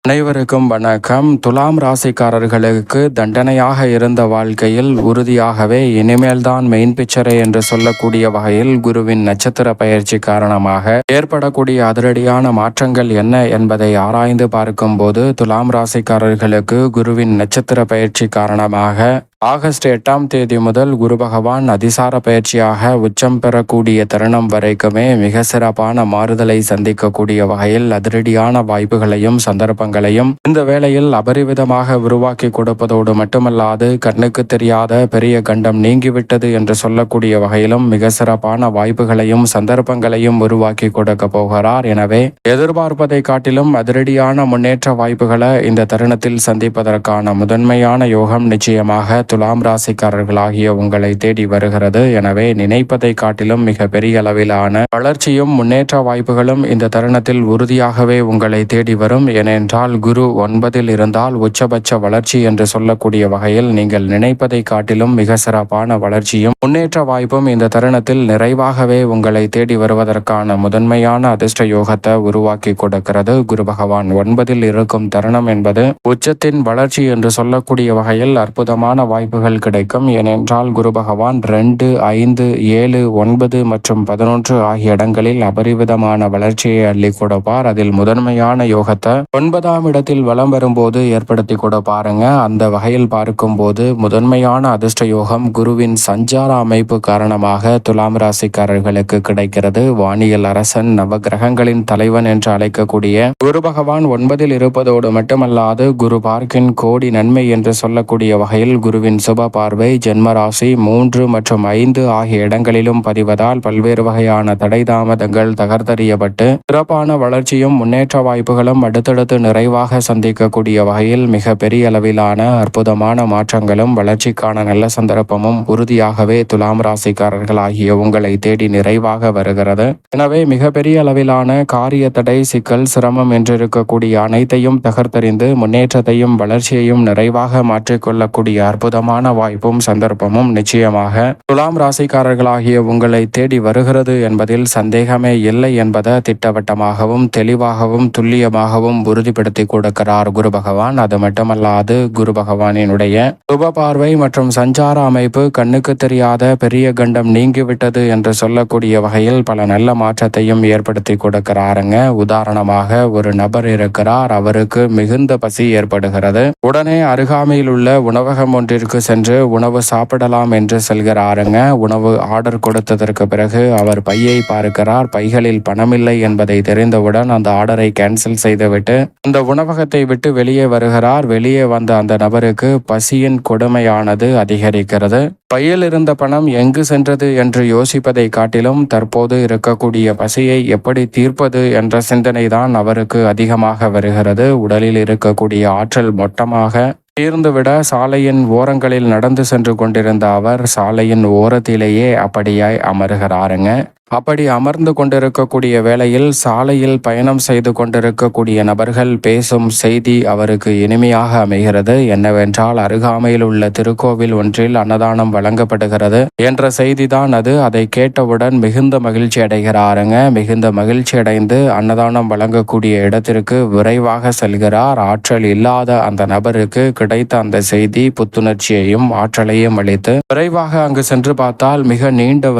அனைவருக்கும் வணக்கம். துலாம் ராசிக்காரர்களுக்கு தண்டனையாக இருந்த வாழ்க்கையில் உறுதியாகவே இனிமேல்தான் மெயின் பிக்சரே என்று சொல்லக்கூடிய வகையில் குருவின் நட்சத்திர பயிற்சி காரணமாக ஏற்படக்கூடிய அதிரடியான மாற்றங்கள் என்ன என்பதை ஆராய்ந்து பார்க்கும்போது துலாம் ராசிக்காரர்களுக்கு குருவின் நட்சத்திர பயிற்சி காரணமாக ஆகஸ்ட் 8ஆம் தேதி முதல் குரு பகவான் அதிசார பயிற்சியாக உச்சம் பெறக்கூடிய தருணம் வரைக்குமே மிக சிறப்பான மாறுதலை சந்திக்கக்கூடிய வகையில் அதிரடியான வாய்ப்புகளையும் சந்தர்ப்பங்களையும் இந்த வேளையில் அபரிவிதமாக உருவாக்கி கொடுப்பதோடு மட்டுமல்லாது கண்ணுக்கு தெரியாத பெரிய கண்டம் நீங்கிவிட்டது என்று சொல்லக்கூடிய வகையிலும் மிக சிறப்பான வாய்ப்புகளையும் சந்தர்ப்பங்களையும் உருவாக்கி கொடுக்க போகிறார். எனவே எதிர்பார்ப்பதை காட்டிலும் அதிரடியான முன்னேற்ற வாய்ப்புகளை இந்த தருணத்தில் சந்திப்பதற்கான முதன்மையான யோகம் நிச்சயமாக துலாம் ராசிக்காரர்களாகிய உங்களை தேடி வருகிறது. எனவே நினைப்பதை காட்டிலும் மிக பெரிய அளவிலான வளர்ச்சியும் முன்னேற்ற வாய்ப்புகளும் இந்த தருணத்தில் உறுதியாகவே உங்களை தேடி வரும். ஏனென்றால் குரு 9 இருந்தால் உச்சபட்ச வளர்ச்சி என்று சொல்லக்கூடிய வகையில் நீங்கள் நினைப்பதை காட்டிலும் மிக சிறப்பான வளர்ச்சியும் முன்னேற்ற வாய்ப்பும் இந்த தருணத்தில் நிறைவாகவே உங்களை தேடி வருவதற்கான முதன்மையான அதிர்ஷ்ட யோகத்தை உருவாக்கி கொடுக்கிறது. குரு பகவான் 9 இருக்கும் தருணம் என்பது உச்சத்தின் வளர்ச்சி என்று சொல்லக்கூடிய வகையில் அற்புதமான வாய்ப்புகள் கிடைக்கும். ஏனென்றால் குரு பகவான் 2, 5, 7, 9 மற்றும் 11 ஆகிய இடங்களில் அபரிவிதமான வளர்ச்சியை அள்ளி கொடுப்பார். அதில் முதன்மையான யோகத்தை 9ஆம் இடத்தில் வலம் வரும்போது ஏற்படுத்தி கொடுப்பாருங்க. அந்த வகையில் பார்க்கும்போது முதன்மையான அதிர்ஷ்ட யோகம் குருவின் சஞ்சார அமைப்பு காரணமாக துலாம் ராசிக்காரர்களுக்கு கிடைக்கிறது. வானியல் அரசன், நவகிரகங்களின் தலைவன் என்று அழைக்கக்கூடிய குரு பகவான் 9 இருப்பதோடு மட்டுமல்லாது குரு பார்க்கின் கோடி நன்மை என்று சொல்லக்கூடிய வகையில் குருவின் சுப பார்வை ஜென்மராசி 3 மற்றும் 5 ஆகிய இடங்களிலும் பதிவதால் பல்வேறு வகையான தடை தாமதங்கள் தகர்த்தறியப்பட்டு சிறப்பான வளர்ச்சியும் முன்னேற்ற வாய்ப்புகளும் அடுத்தடுத்து நிறைவாக சந்திக்கக்கூடிய வகையில் மிக பெரிய அளவிலான அற்புதமான மாற்றங்களும் வளர்ச்சிக்கான நல்ல சந்தர்ப்பமும் உறுதியாகவே துலாம் ராசிக்காரர்கள் ஆகிய உங்களை தேடி நிறைவாக வருகிறது. எனவே மிக பெரிய அளவிலான காரிய தடை, சிக்கல், சிரமம் என்று இருக்கக்கூடிய அனைத்தையும் தகர்த்தறிந்து முன்னேற்றத்தையும் வளர்ச்சியையும் நிறைவாக மாற்றிக்கொள்ளக்கூடிய அற்புதமான வாய்ப்பும் சந்தர்ப்பமும் நிச்சயமாக துலாம் ராசிக்காரர்களாகிய உங்களை தேடி வருகிறது என்பதில் சந்தேகமே இல்லை என்பதை திட்டவட்டமாகவும் தெளிவாகவும் துல்லியமாகவும் உறுதிப்படுத்தி கொடுக்கிறார் குரு பகவான். அது மட்டுமல்லாது குரு பகவானினுடைய சுப பார்வை மற்றும் சஞ்சார அமைப்பு கண்ணுக்கு தெரியாத பெரிய கண்டம் நீங்கிவிட்டது என்று சொல்லக்கூடிய வகையில் பல நல்ல மாற்றத்தையும் ஏற்படுத்தி கொடுக்கிறாருங்க. உதாரணமாக ஒரு நபர் இருக்கிறார், அவருக்கு மிகுந்த பசி ஏற்படுகிறது. உடனே அருகாமையில் உள்ள உணவகம் ஒன்றிற்கு சென்று உணவு சாப்பிடலாம் என்று செல்கிறாருங்க. உணவு ஆர்டர் கொடுத்ததற்கு பிறகு அவர் பையை பார்க்கிறார். பைகளில் பணமில்லை என்பதை தெரிந்தவுடன் அந்த ஆர்டரை கேன்சல் செய்துவிட்டு அந்த உணவகத்தை விட்டு வெளியே வருகிறார். வெளியே வந்த அந்த நபருக்கு பசியின் கொடுமையானது அதிகரிக்கிறது. பையில் இருந்த பணம் எங்கு சென்றது என்று யோசிப்பதை காட்டிலும் தற்போது இருக்கக்கூடிய பசியை எப்படி தீர்ப்பது என்ற சிந்தனை தான் அவருக்கு அதிகமாக வருகிறது. உடலில் இருக்கக்கூடிய ஆற்றல் மொத்தமாக தீர்ந்துவிட சாலையின் ஓரங்களில் நடந்து சென்று கொண்டிருந்த அவர் சாலையின் ஓரத்திலேயே அப்படியாய் அமர்கிறாருங்க. அப்படி அமர்ந்து கொண்டிருக்கக்கூடிய வேளையில் சாலையில் பயணம் செய்து கொண்டிருக்கக்கூடிய நபர்கள் பேசும் செய்தி அவருக்கு இனிமையாக அமைகிறது. என்னவென்றால் அருகாமையில் உள்ள திருக்கோவில் ஒன்றில் அன்னதானம் வழங்கப்படுகிறது என்ற செய்திதான் அது. அதை கேட்டவுடன் மிகுந்த மகிழ்ச்சி அடைகிறாருங்க. மிகுந்த மகிழ்ச்சி அடைந்து அன்னதானம் வழங்கக்கூடிய இடத்திற்கு விரைவாக செல்கிறார். ஆற்றல் இல்லாத அந்த நபருக்கு கிடைத்த அந்த செய்தி புத்துணர்ச்சியையும் ஆற்றலையும் அளித்து விரைவாக அங்கு சென்று பார்த்தால் மிக நீண்ட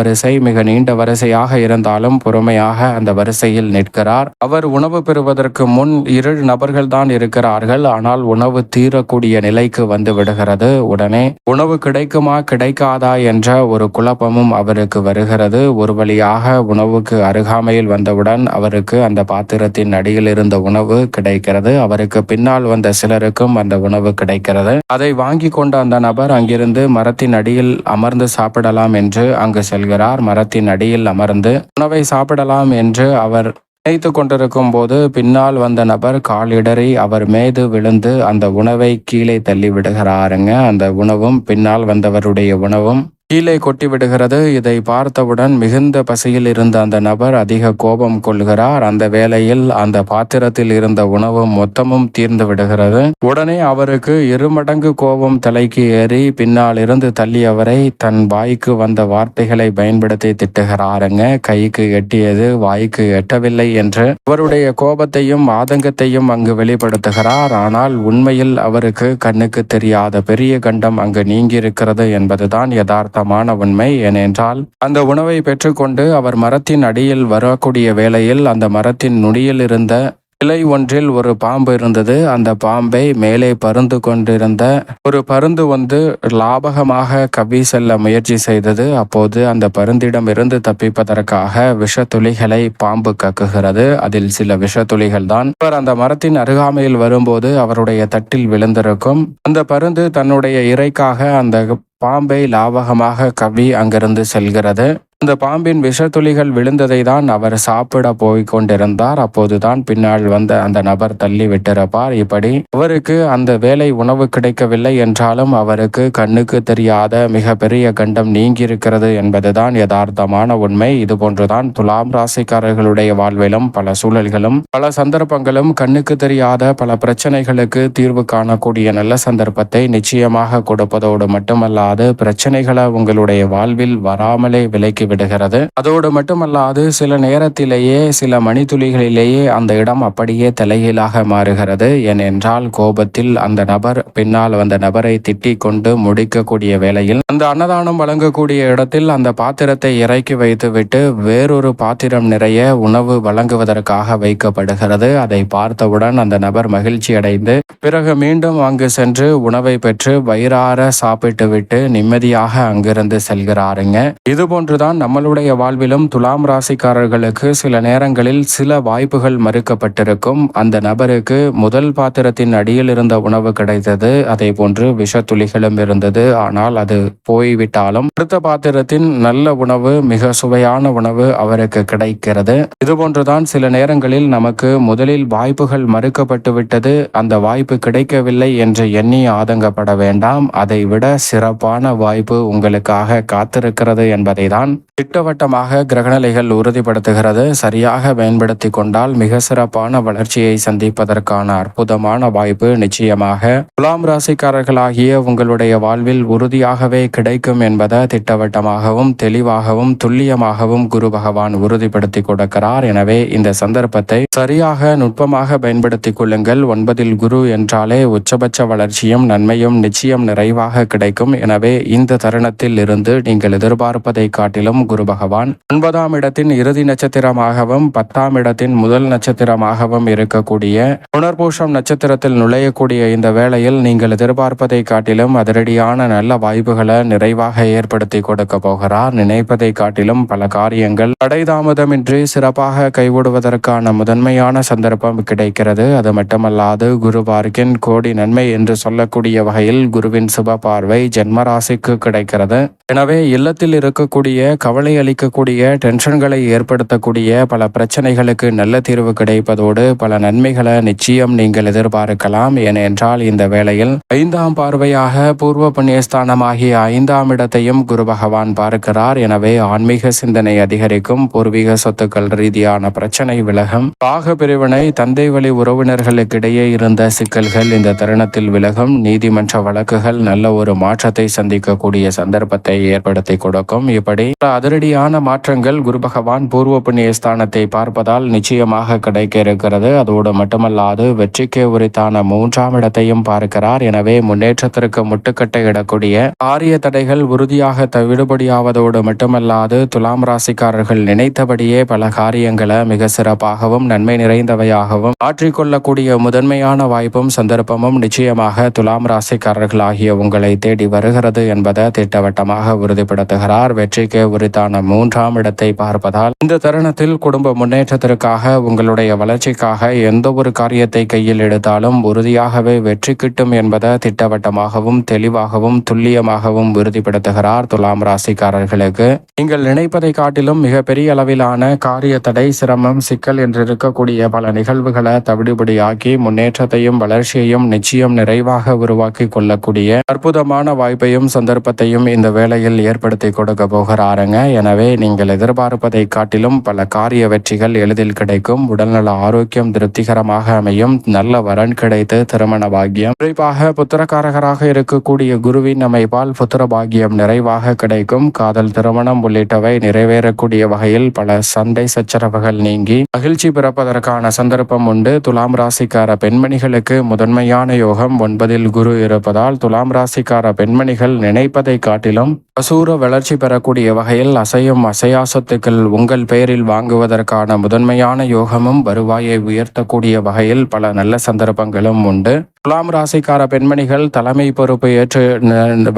வரிசையாக இருந்தாலும் பொறுமையாக அந்த வரிசையில் நிற்கிறார். அவர் உணவு பெறுவதற்கு முன் 2 நபர்கள் தான் இருக்கிறார்கள். ஆனால் உணவு தீரக்கூடிய நிலைக்கு வந்து விடுகிறது. உடனே உணவு கிடைக்குமா கிடைக்காதா என்ற ஒரு குழப்பமும் அவருக்கு வருகிறது. ஒரு வழியாக உணவுக்கு அருகாமையில் வந்தவுடன் அவருக்கு அந்த பாத்திரத்தின் அடியில் இருந்த உணவு கிடைக்கிறது. அவருக்கு பின்னால் வந்த சிலருக்கும் அந்த உணவு கிடைக்கிறது. அதை வாங்கி கொண்ட அந்த நபர் அங்கிருந்து மரத்தின் அடியில் அமர்ந்து சாப்பிடலாம் என்று அங்கு செல்கிறார். மரத்தின் அடியில் அமர்ந்து உணவை சாப்பிடலாம் என்று அவர் நினைத்து கொண்டிருக்கும் போது பின்னால் வந்த நபர் காலிடறி அவர் மீது விழுந்து அந்த உணவை கீழே தள்ளி விடுகிறாருங்க. அந்த உணவும் பின்னால் வந்தவருடைய உணவும் கீழே கொட்டி விடுகிறது. இதை பார்த்தவுடன் மிகுந்த பசியில் இருந்த அந்த நபர் அதிக கோபம் கொள்கிறார். அந்த வேளையில் அந்த பாத்திரத்தில் இருந்த உணவு மொத்தமும் தீர்ந்து விடுகிறது. உடனே அவருக்கு இருமடங்கு கோபம் தலைக்கு ஏறி பின்னால் இருந்து தள்ளியவரை தன் வாய்க்கு வந்த வார்த்தைகளை பயன்படுத்தி திட்டுகிறாருங்க. கைக்கு எட்டியது வாய்க்கு எட்டவில்லை என்று அவருடைய கோபத்தையும் ஆதங்கத்தையும் அங்கு வெளிப்படுத்துகிறார். ஆனால் உண்மையில் அவருக்கு கண்ணுக்கு தெரியாத பெரிய கண்டம் அங்கு நீங்கியிருக்கிறது என்பதுதான் யதார்த்தமான உண்மை. ஏனென்றால் அந்த உணவை பெற்றுக்கொண்டு அவர் மரத்தின் அடியில் வரக்கூடிய வேளையில் அந்த மரத்தின் நுனியில் இருந்த இலை ஒன்றில் ஒரு பாம்பு இருந்தது. அந்த பாம்பை மேலே பருந்து கொண்டிருந்த ஒரு பருந்து லாபகமாக கவ்வி செல்ல முயற்சி செய்தது. அப்போது அந்த பருந்திடம் இருந்து தப்பிப்பதற்காக விஷத்துளிகளை பாம்பு கக்குகிறது. அதில் சில விஷத்துளிகள் தான் அவர் அந்த மரத்தின் அருகாமையில் வரும்போது அவருடைய தட்டில் விழுந்திருக்கும். அந்த பருந்து தன்னுடைய இறைக்காக அந்த பாம்பை லாபகமாக கவ்வி அங்கிருந்து செல்கிறது. அந்த பாம்பின் விஷத்துளிகள் விழுந்ததை தான் அவர் சாப்பிட போய் கொண்டிருந்தார். அப்போதுதான் பின்னால் வந்த அந்த நபர் தள்ளி விட்டிருப்பார். இப்படி அவருக்கு அந்த வேளை உணவு கிடைக்கவில்லை என்றாலும் அவருக்கு கண்ணுக்கு தெரியாத மிக பெரிய கண்டம் நீங்கியிருக்கிறது என்பதுதான் யதார்த்தமான உண்மை. இதுபோன்றுதான் துலாம் ராசிக்காரர்களுடைய வாழ்விலும் பல சூழல்களும் பல சந்தர்ப்பங்களும் கண்ணுக்கு தெரியாத பல பிரச்சனைகளுக்கு தீர்வு காணக்கூடிய நல்ல சந்தர்ப்பத்தை நிச்சயமாக கொடுப்பதோடு மட்டுமல்லாது பிரச்சனைகளை உங்களுடைய வாழ்வில் வராமலே விலக்கி விடுகிறது. அதோடு மட்டுமல்லாது சில நேரத்திலேயே சில மணித்துளிகளிலேயே அந்த இடம் அப்படியே தலைகீழாக மாறுகிறது. ஏனென்றால் கோபத்தில் அந்த நபர் பின்னால் வந்த நபரை திட்டிக் கொண்டு முடிக்கக்கூடிய வேளையில் அந்த அன்னதானம் வழங்கக்கூடிய இடத்தில் அந்த பாத்திரத்தை இறக்கி வைத்துவிட்டு வேறொரு பாத்திரம் நிறைய உணவு வழங்குவதற்காக வைக்கப்படுகிறது. அதை பார்த்தவுடன் அந்த நபர் மகிழ்ச்சி அடைந்து பிறகு மீண்டும் அங்கு சென்று உணவை பெற்று வயிறார சாப்பிட்டு விட்டு நிம்மதியாக அங்கிருந்து செல்கிறாருங்க. இதுபோன்றுதான் நம்மளுடைய வாழ்விலும் துலாம் ராசிக்காரர்களுக்கு சில நேரங்களில் சில வாய்ப்புகள் மறுக்கப்பட்டிருக்கும். அந்த நபருக்கு முதல் பாத்திரத்தின் அடியில் இருந்த உணவு கிடைத்தது. அதே போன்று விஷத்துளிகளும் இருந்தது. ஆனால் அது போய்விட்டாலும் அடுத்த பாத்திரத்தின் நல்ல உணவு, மிக சுவையான உணவு அவருக்கு கிடைக்கிறது. இதுபோன்றுதான் சில நேரங்களில் நமக்கு முதலில் வாய்ப்புகள் மறுக்கப்பட்டு விட்டது, அந்த வாய்ப்பு கிடைக்கவில்லை என்று எண்ணி ஆதங்கப்பட வேண்டாம். அதை விட சிறப்பான வாய்ப்பு உங்களுக்காக காத்திருக்கிறது என்பதை தான் திட்டவட்டமாக கிரகநிலைகள் உறுதிப்படுத்துகிறது. சரியாக பயன்படுத்தி கொண்டால் மிக சிறப்பான வளர்ச்சியை சந்திப்பதற்கான அற்புதமான வாய்ப்பு நிச்சயமாக துலாம் ராசிக்காரர்களாகிய உங்களுடைய வாழ்வில் உறுதியாகவே கிடைக்கும் என்பதை திட்டவட்டமாகவும் தெளிவாகவும் துல்லியமாகவும் குரு பகவான் உறுதிப்படுத்தி கொடுக்கிறார். எனவே இந்த சந்தர்ப்பத்தை சரியாக நுட்பமாக பயன்படுத்திக் கொள்ளுங்கள். 9 குரு என்றாலே உச்சபட்ச வளர்ச்சியும் நன்மையும் நிச்சயம் நிறைவாக கிடைக்கும். எனவே இந்த தருணத்தில் இருந்து நீங்கள் எதிர்பார்ப்பதை காட்டிலும் குரு பகவான் 9ஆம் இடத்தின் இறுதி நட்சத்திரமாகவும் 10ஆம் இடத்தின் முதல் நட்சத்திரமாகவும் இருக்கக்கூடிய புனர்பூஷம் நட்சத்திரத்தில் நுழையக்கூடிய இந்த வேளையில் நீங்கள் எதிர்பார்ப்பதை காட்டிலும் அதிரடியான நல்ல வாய்ப்புகளை நிறைவாக ஏற்படுத்தி கொடுக்க போகிறார். நினைப்பதை காட்டிலும் பல காரியங்கள் தடைதாமதமின்றி சிறப்பாக கைவிடுவதற்கான முதன்மையான சந்தர்ப்பம் கிடைக்கிறது. அது மட்டுமல்லாது குரு பார்க்கின் கோடி நன்மை என்று சொல்லக்கூடிய வகையில் குருவின் சுப பார்வை ஜென்மராசிக்கு கிடைக்கிறது. எனவே இல்லத்தில் இருக்கக்கூடிய கவலை அளிக்கக்கூடிய டென்ஷன்களை ஏற்படுத்தக்கூடிய பல பிரச்சனைகளுக்கு நல்ல தீர்வு கிடைப்பதோடு பல நன்மைகளை நிச்சயம் நீங்கள் எதிர்பார்க்கலாம். ஏனென்றால் இந்த வேளையில் 5ஆம் பார்வையாக பூர்வ புண்ணியஸ்தானமாகிய 5ஆம் இடத்தையும் குரு பகவான் பார்க்கிறார். எனவே ஆன்மீக சிந்தனை அதிகரிக்கும், பூர்வீக சொத்துக்கள் ரீதியான பிரச்சனை விலகும், பாக பிரிவினை, தந்தை வழி உறவினர்களுக்கிடையே இருந்த சிக்கல்கள் இந்த தருணத்தில் விலகும், நீதிமன்ற வழக்குகள் நல்ல ஒரு மாற்றத்தை சந்திக்கக்கூடிய சந்தர்ப்பத்தை ஏற்படுத்தி கொடுக்கும். இப்படி அதிரடியான மாற்றங்கள் குரு பகவான் பூர்வ புண்ணிய ஸ்தானத்தை பார்ப்பதால் நிச்சயமாக கிடைக்க இருக்கிறது. அதோடு மட்டுமல்லாது வெற்றிக்கு உரித்தான 3ஆம் இடத்தையும் பார்க்கிறார். எனவே முன்னேற்றத்திற்கு முட்டுக்கட்டை இடக்கூடிய ஆரிய தடைகள் உறுதியாக விடுபடியாவதோடு மட்டுமல்லாது துலாம் ராசிக்காரர்கள் நினைத்தபடியே பல காரியங்களை மிக சிறப்பாகவும் நன்மை நிறைந்தவையாகவும் மாற்றிக்கொள்ளக்கூடிய முதன்மையான வாய்ப்பும் சந்தர்ப்பமும் நிச்சயமாக துலாம் ராசிக்காரர்கள் ஆகிய உங்களை தேடி வருகிறது என்பதை திட்டவட்டமாக உறுதிப்படுத்துகிறார். வெற்றிக்கு உரித்தான எழுத்தான 3ஆம் இடத்தை பார்ப்பதால் இந்த தருணத்தில் குடும்ப முன்னேற்றத்திற்காக உங்களுடைய வளர்ச்சிக்காக எந்த ஒரு காரியத்தை கையில் எடுத்தாலும் உறுதியாகவே வெற்றி கிட்டும் என்பதை திட்டவட்டமாகவும் தெளிவாகவும் துல்லியமாகவும் உறுதிப்படுத்துகிறார் துலாம் ராசிக்காரர்களுக்கு. நீங்கள் நினைப்பதை காட்டிலும் மிகப்பெரிய அளவிலான காரிய தடை, சிரமம், சிக்கல் என்று இருக்கக்கூடிய பல நிகழ்வுகளை தவிடுபடியாக்கி முன்னேற்றத்தையும் வளர்ச்சியையும் நிச்சயம் நிறைவாக உருவாக்கி கொள்ளக்கூடிய அற்புதமான வாய்ப்பையும் சந்தர்ப்பத்தையும் இந்த வேளையில் ஏற்படுத்தி கொடுக்க போகிறாருங்க. எனவே நீங்கள் எதிர்பார்ப்பதை காட்டிலும் பல காரிய வெற்றிகள் எளிதில் கிடைக்கும். உடல்நல ஆரோக்கியம் திருப்திகரமாக அமையும். நல்ல வரன் கிடைத்து திருமண பாக்கியம், குறிப்பாக புத்திரக்காரகராக இருக்கக்கூடிய குருவின் அமைப்பால் புத்திர பாக்கியம் நிறைவாக கிடைக்கும். காதல், திருமணம் உள்ளிட்டவை நிறைவேறக்கூடிய வகையில் பல சண்டை சச்சரவுகள் நீங்கி மகிழ்ச்சி பிறப்பதற்கான சந்தர்ப்பம் உண்டு. துலாம் ராசிக்கார பெண்மணிகளுக்கு முதன்மையான யோகம் 9இல் குரு இருப்பதால் துலாம் ராசிக்கார பெண்மணிகள் நினைப்பதை காட்டிலும் அசூர வளர்ச்சி பெறக்கூடிய வகையில் அசையும் அசையா சொத்துக்கள் உங்கள் பெயரில் வாங்குவதற்கான முதன்மையான யோகமும் வருவாயை உயர்த்தக்கூடிய வகையில் பல நல்ல சந்தர்ப்பங்களும் உண்டு. துலாம் ராசிக்கார பெண்மணிகள் தலைமை பொறுப்பு ஏற்று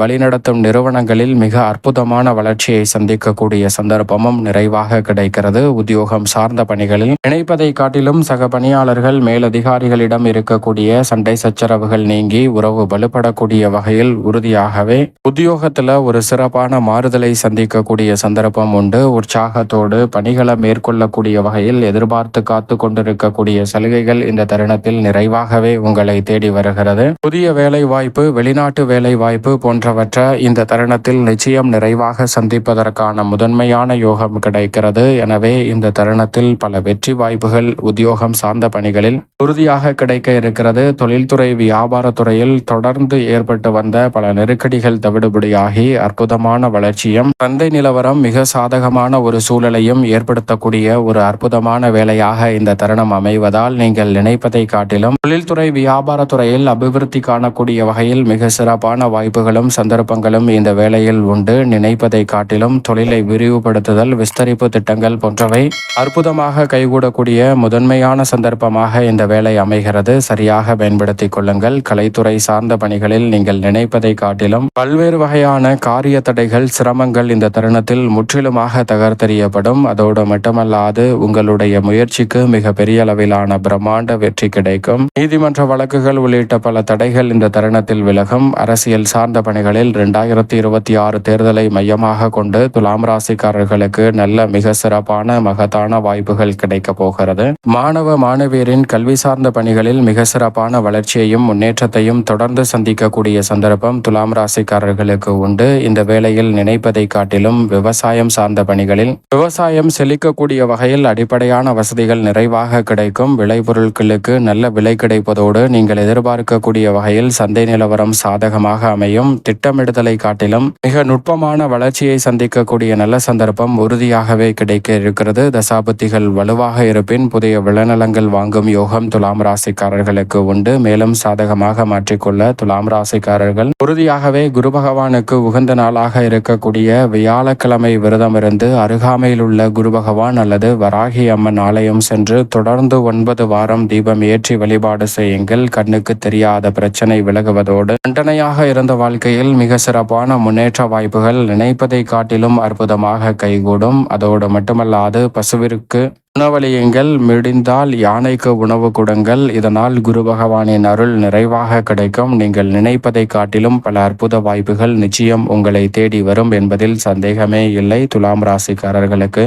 வழிநடத்தும் நிறுவனங்களில் மிக அற்புதமான வளர்ச்சியை சந்திக்கக்கூடிய சந்தர்ப்பமும் நிறைவாக கிடைக்கிறது. உத்தியோகம் சார்ந்த பணிகளில் நினைப்பதை காட்டிலும் சக பணியாளர்கள் மேலதிகாரிகளிடம் இருக்கக்கூடிய சண்டை சச்சரவுகள் நீங்கி உறவு வலுப்படக்கூடிய வகையில் உறுதியாகவே உத்தியோகத்துல ஒரு சிறப்பான மாறுதலை சந்திக்கக்கூடிய சந்தர்ப்பம் உண்டு. உற்சாகத்தோடு பணிகளை மேற்கொள்ளக்கூடிய வகையில் எதிர்பார்த்து காத்து கொண்டிருக்கக்கூடிய சலுகைகள் இந்த தருணத்தில் நிறைவாகவே உங்களை தேடி வருகிறது. புதிய வேலை வாய்ப்பு, வெளிநாட்டு வேலை வாய்ப்பு போன்றவற்றை இந்த தருணத்தில் நிச்சயம் நிறைவாக சந்திப்பதற்கான முதன்மையான யோகம் கிடைக்கிறது. எனவே இந்த தருணத்தில் பல வெற்றி வாய்ப்புகள் உத்தியோகம் சார்ந்த பணிகளில் உறுதியாக கிடைக்க இருக்கிறது. தொழில்துறை, வியாபாரத்துறையில் தொடர்ந்து ஏற்பட்டு வந்த பல நெருக்கடிகள் தவிடுபடியாகி அற்புதமான வளர்ச்சியும் சந்தை நிலவரம் மிக சாதகமான ஒரு சூழலையும் ஏற்படுத்தக்கூடிய ஒரு அற்புதமான வேலையாக இந்த தருணம் அமைவதால் நீங்கள் நினைப்பதை காட்டிலும் தொழில்துறை, வியாபாரத்துறையில் அபிவிருத்தி காணக்கூடிய வகையில் மிக சிறப்பான வாய்ப்புகளும் சந்தர்ப்பங்களும் இந்த வேளையில் உண்டு. நினைப்பதை காட்டிலும் தொழிலை விரிவுபடுத்துதல், விஸ்தரிப்பு திட்டங்கள் போன்றவை அற்புதமாக கைகூடக்கூடிய முதன்மையான சந்தர்ப்பமாக இந்த வேலை அமைகிறது. சரியாக பயன்படுத்திக் கொள்ளுங்கள். கலைத்துறை சார்ந்த பணிகளில் நீங்கள் நினைப்பதை காட்டிலும் பல்வேறு வகையான காரிய தடைகள், சிரமங்கள் இந்த தருணத்தில் முற்றிலுமாக தகர்த்தெறியப்படும். அதோடு மட்டுமல்லாது உங்களுடைய முயற்சிக்கு மிக பெரிய அளவிலான பிரம்மாண்ட வெற்றி கிடைக்கும். நீதிமன்ற வழக்குகள் உள்ளிட்ட பல தடைகள் இந்த தருணத்தில் விலகும். அரசியல் சார்ந்த பணிகளில் 2026 தேர்தலை மையமாக கொண்டு துலாம் ராசிக்காரர்களுக்கு நல்ல மிக சிறப்பான மகத்தான வாய்ப்புகள் கிடைக்க போகிறது. மாணவ மாணவியரின் கல்வி சார்ந்த பணிகளில் மிக சிறப்பான வளர்ச்சியையும் முன்னேற்றத்தையும் தொடர்ந்து சந்திக்கக்கூடிய சந்தர்ப்பம் துலாம் ராசிக்காரர்களுக்கு உண்டு. இந்த வேளையில் நினைப்பதை காட்டிலும் விவசாயம் சார்ந்த பணிகளில் விவசாயம் செழிக்கக்கூடிய வகையில் அடிப்படையான வசதிகள் நிறைவாக கிடைக்கும். விளைபொருட்களுக்கு நல்ல விலை கிடைப்பதோடு நீங்கள் எதிர்பார்க்கக்கூடிய வகையில் சந்தை நிலவரம் சாதகமாக அமையும். திட்டமிடுதலை காட்டிலும் மிக நுட்பமான வளர்ச்சியை சந்திக்கக்கூடிய நல்ல சந்தர்ப்பம் உறுதியாகவே கிடைக்க இருக்கிறது. தசாபுத்திகள் வலுவாக இருப்பின் புதிய விளைநிலங்கள் வாங்கும் யோகம் துலாம் ராசிக்காரர்களுக்கு உண்டு. மேலும் சாதகமாக மாற்றிக்கொள்ள துலாம் ராசிக்காரர்கள் உறுதியாகவே குரு பகவானுக்கு உகந்த நாளாக இருக்கக்கூடிய வியாழக்கிழமை விரதமிருந்து அருகாமையில் உள்ள குரு பகவான் அல்லது வராகி அம்மன் ஆலயம் சென்று தொடர்ந்து 9 வாரம் தீபம் ஏற்றி வழிபாடு செய்யுங்கள். கண்ணுக்கு தெரியாத பிரச்சனை விலகுவதோடு தண்டனையாக இருந்த வாழ்க்கையில் மிக சிறப்பான முன்னேற்ற வாய்ப்புகள் நினைப்பதை காட்டிலும் அற்புதமாக கைகூடும். அதோடு மட்டுமல்லாது பசுவிற்கு உணவளியுங்கள், முடிந்தால் யானைக்கு உணவு கொடுங்கள். இதனால் குரு பகவானின் அருள் நிறைவாக கிடைக்கும். நீங்கள் நினைப்பதை காட்டிலும் பல அற்புத வாய்ப்புகள் நிச்சயம் உங்களை தேடி வரும் என்பதில் சந்தேகமே இல்லை. துலாம் ராசிக்காரர்களுக்கு